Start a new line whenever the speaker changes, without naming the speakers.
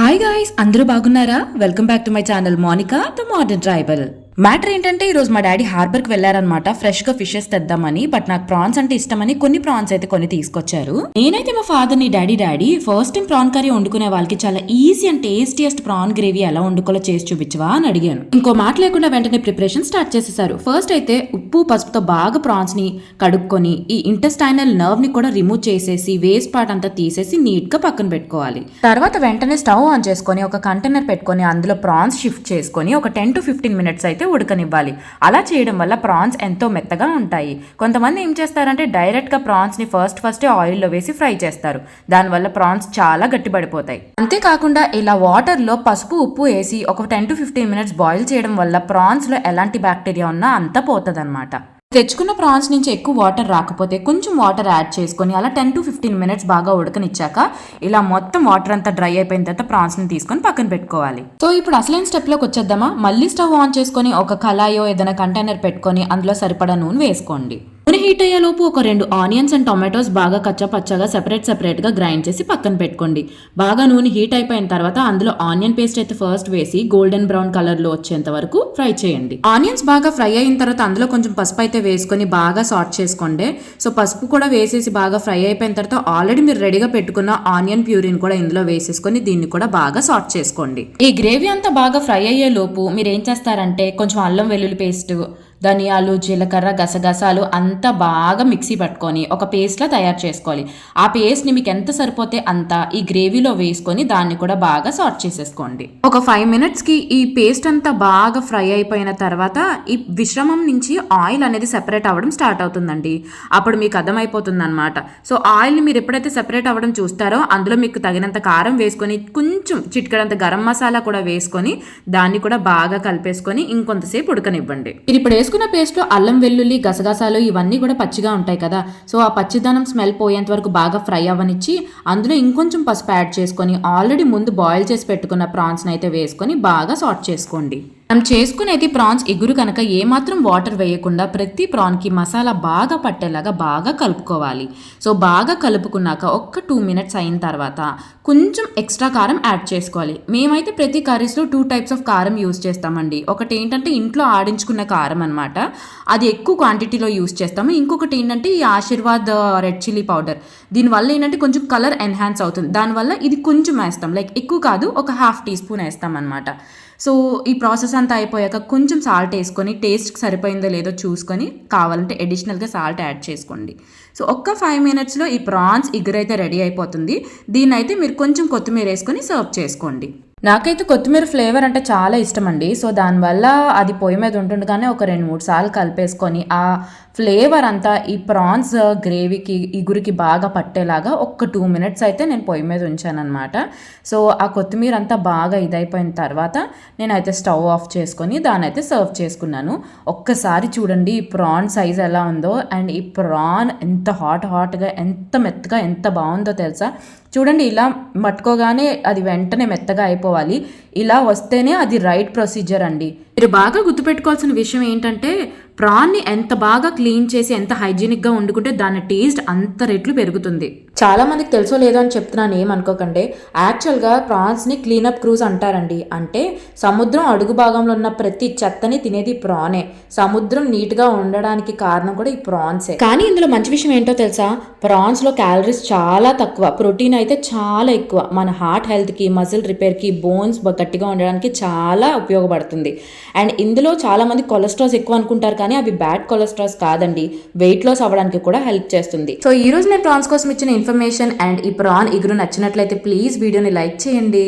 Hi guys, అందరూ బాగున్నారా? Welcome back to my channel Monika the modern tribal. Matter ఏంటంటే ఈరోజు మా డాడీ హార్బర్కి వెళ్ళారనమాట ఫ్రెష్గా ఫిషెస్ తెద్దామని. బట్ నాకు ప్రాన్స్ అంటే ఇష్టమని కొన్ని ప్రాన్స్ అయితే కొన్ని తీసుకొచ్చారు. నేనైతే మా ఫాదర్ని daddy first time prawn curry వండుకునే వాళ్ళకి చాలా easy and tastiest prawn gravy ఎలా వండుకోలో చేసి చూపించవా అని అడిగాను. ఇంకో మాట లేకుండా వెంటనే ప్రిపరేషన్ స్టార్ట్ చేసేసారు. ఫస్ట్ అయితే ఉప్పు పసుపుతో బాగా ప్రాన్స్ ని కడుక్కొని ఈ ఇంటెస్టైనల్ నర్వ్ ని కూడా రిమూవ్ చేసేసి వేస్ట్ పార్ట్ అంతా తీసేసి నీట్ గా పక్కన పెట్టుకోవాలి. తర్వాత వెంటనే స్టవ్ ఆన్ చేసుకొని ఒక కంటైనర్ పెట్టుకొని అందులో ప్రాన్స్ షిఫ్ట్ చేసుకొని ఒక 10 to 15 minutes అయితే ఉడకనివ్వాలి. అలా చేయడం వల్ల ప్రాన్స్ ఎంతో మెత్తగా ఉంటాయి. కొంతమంది ఏం చేస్తారంటే డైరెక్ట్ గా ప్రాన్స్ ని ఫస్ట్ ఆయిల్లో వేసి ఫ్రై చేస్తారు. దానివల్ల ప్రాన్స్ చాలా గట్టిపడిపోతాయి. అంతేకాకుండా ఇలా వాటర్ లో పసుపు ఉప్పు వేసి ఒక 10 to 15 minutes బాయిల్ చేయడం వల్ల ప్రాన్స్ లో ఎలాంటి బ్యాక్టీరియా ఉన్నా అంతా పోతదన్నమాట. తెచ్చుకున్న ప్రాన్స్ నుంచి ఎక్కువ వాటర్ రాకపోతే కొంచెం వాటర్ యాడ్ చేసుకొని అలా 10 to 15 minutes బాగా ఉడకనిచ్చాక ఇలా మొత్తం వాటర్ అంతా డ్రై అయిపోయిన తర్వాత ప్రాన్స్ ని తీసుకొని పక్కన పెట్టుకోవాలి. సో ఇప్పుడు అసలైన స్టెప్ లోకి వచ్చేద్దామా. మళ్ళీ స్టవ్ ఆన్ చేసుకొని ఒక కళాయో ఏదైనా కంటైనర్ పెట్టుకొని అందులో సరిపడా నూనె వేసుకోండి. నూనె హీట్ అయ్యేలోపు ఒక 2 ఆనియన్స్ అండ్ టొమాటోస్ బాగా కచ్చపచ్చగా సెపరేట్ గా గ్రైండ్ చేసి పక్కన పెట్టుకోండి. బాగా నూనె హీట్ అయిపోయిన తర్వాత అందులో ఆనియన్ పేస్ట్ అయితే ఫస్ట్ వేసి గోల్డెన్ బ్రౌన్ కలర్ లో వచ్చేంత వరకు ఫ్రై చేయండి. ఆనియన్స్ బాగా ఫ్రై అయిన తర్వాత అందులో కొంచెం పసుపు అయితే వేసుకొని బాగా సాట్ చేసుకోండి. సో పసుపు కూడా వేసేసి బాగా ఫ్రై అయిపోయిన తర్వాత ఆల్రెడీ మీరు రెడీగా పెట్టుకున్న ఆనియన్ ప్యూరిని కూడా ఇందులో వేసేసుకొని దీన్ని కూడా బాగా సాట్ చేసుకోండి. ఈ గ్రేవీ అంతా బాగా ఫ్రై అయ్యే లోపు మీరు ఏం చేస్తారంటే కొంచెం అల్లం వెల్లుల్లి పేస్ట్, ధనియాలు, జీలకర్ర, గసగసాలు అంతా బాగా మిక్సీ పట్టుకొని ఒక పేస్ట్లా తయారు చేసుకోవాలి. ఆ పేస్ట్ని మీకు ఎంత సరిపోతే అంత ఈ గ్రేవీలో వేసుకొని దాన్ని కూడా బాగా సాట్ చేసేసుకోండి. ఒక 5 minutesకి ఈ పేస్ట్ అంతా బాగా ఫ్రై అయిపోయిన తర్వాత ఈ మిశ్రమం నుంచి ఆయిల్ అనేది సెపరేట్ అవ్వడం స్టార్ట్ అవుతుందండి. అప్పుడు మీకు అర్థమైపోతుంది అనమాట. సో ఆయిల్ని మీరు ఎప్పుడైతే సెపరేట్ అవ్వడం చూస్తారో అందులో మీకు తగినంత కారం వేసుకొని కొంచెం చిటికెడంత గరం మసాలా కూడా వేసుకొని దాన్ని కూడా బాగా కలిపేసుకొని ఇంకొంతసేపు ఉడకనివ్వండి. ఇప్పుడు వేసుకున్న పేస్ట్లో అల్లం వెల్లుల్లి గసగసాలు ఇవన్నీ కూడా పచ్చిగా ఉంటాయి కదా. సో ఆ పచ్చిదనం స్మెల్ పోయేంత వరకు బాగా ఫ్రై అవ్వనిచ్చి అందులో ఇంకొంచెం పసుపు యాడ్ చేసుకొని ఆల్రెడీ ముందు బాయిల్ చేసి పెట్టుకున్న ప్రాన్స్ని అయితే వేసుకొని బాగా సాట్ చేసుకోండి. మనం చేసుకునేది ప్రాన్స్ ఇగురు కనుక ఏమాత్రం వాటర్ వేయకుండా ప్రతి ప్రాన్కి మసాలా బాగా పట్టేలాగా బాగా కలుపుకోవాలి. సో బాగా కలుపుకున్నాక ఒక్క 2 minutes అయిన తర్వాత కొంచెం ఎక్స్ట్రా కారం యాడ్ చేసుకోవాలి. మేమైతే ప్రతి కర్రీస్లో 2 types ఆఫ్ కారం యూస్ చేస్తామండి. ఒకటి ఏంటంటే ఇంట్లో ఆడించుకున్న కారం అనమాట, అది ఎక్కువ క్వాంటిటీలో యూస్ చేస్తాము. ఇంకొకటి ఏంటంటే ఈ ఆశీర్వాద్ రెడ్ చిల్లీ పౌడర్, దీనివల్ల ఏంటంటే కొంచెం కలర్ ఎన్హాన్స్ అవుతుంది. దానివల్ల ఇది కొంచెం వేస్తాం, లైక్ ఎక్కువ కాదు, ఒక 1/2 teaspoon వేస్తాం అనమాట. సో ఈ ప్రాసెస్ అంతా అయిపోయాక కొంచెం సాల్ట్ వేసుకొని టేస్ట్కి సరిపోయిందో లేదో చూసుకొని కావాలంటే అడిషనల్గా సాల్ట్ యాడ్ చేసుకోండి. సో ఒక్క 5 minutesలో ఈ ప్రాన్స్ ఇగురైతే రెడీ అయిపోతుంది. దీన్ని అయితే మీరు కొంచెం కొత్తిమీర వేసుకొని సర్వ్ చేసుకోండి. నాకైతే కొత్తిమీర ఫ్లేవర్ అంటే చాలా ఇష్టం అండి. సో దానివల్ల అది పొయ్యి మీద ఉంటుండగానే ఒక 2-3 సార్లు కలిపేసుకొని ఆ ఫ్లేవర్ అంతా ఈ ప్రాన్స్ గ్రేవీకి ఇగురికి బాగా పట్టేలాగా ఒక 2 minutes అయితే నేను పొయ్యి మీద ఉంచాను అనమాట. సో ఆ కొత్తిమీర అంతా బాగా ఇదైపోయిన తర్వాత నేనైతే స్టవ్ ఆఫ్ చేసుకొని దాన్ని అయితే సర్వ్ చేసుకున్నాను. ఒక్కసారి చూడండి ఈ ప్రాన్ సైజ్ ఎలా ఉందో, అండ్ ఈ ప్రాన్ ఎంత హాట్గా ఎంత మెత్తగా ఎంత బాగుందో తెలుసా. చూడండి ఇలా మట్టుకోగానే అది వెంటనే మెత్తగా అయిపోవాలి. ఇలా వస్తేనే అది రైట్ ప్రొసీజర్ అండి. మీరు బాగా గుర్తుపెట్టుకోవాల్సిన విషయం ఏంటంటే ప్రాన్ని ఎంత బాగా క్లీన్ చేసి ఎంత హైజీనిక్గా వండుకుంటే దాని టేస్ట్ అంత రెట్లు పెరుగుతుంది. చాలా మందికి తెలుసో లేదో అని చెప్తున్నాను, ఏమనుకోకండి. యాక్చువల్గా ప్రాన్స్ని క్లీనప్ క్రూజ్ అంటారండి. అంటే సముద్రం అడుగు భాగంలో ఉన్న ప్రతి చెత్తని తినేది ప్రానే. సముద్రం నీట్గా ఉండడానికి కారణం కూడా ఈ ప్రాన్సే. కానీ ఇందులో మంచి విషయం ఏంటో తెలుసా, ప్రాన్స్లో క్యాలరీస్ చాలా తక్కువ, ప్రోటీన్ అయితే చాలా ఎక్కువ. మన హార్ట్ హెల్త్కి, మజిల్ రిపేర్కి, బోన్స్ గట్టిగా ఉండడానికి చాలా ఉపయోగపడుతుంది. అండ్ ఇందులో చాలా మంది కొలెస్ట్రాల్స్ ఎక్కువ అనుకుంటారు, కానీ అవి బ్యాడ్ కొలెస్ట్రాల్స్ కాదండి, వెయిట్ లాస్ అవ్వడానికి కూడా హెల్ప్ చేస్తుంది. సో ఈ రోజు నేను ప్రాన్స్ కోసం ఇచ్చిన ఇన్ఫర్మేషన్ అండ్ ఈ ప్రాన్ ఇగురు నచ్చినట్లయితే ప్లీజ్ వీడియోని లైక్ చేయండి.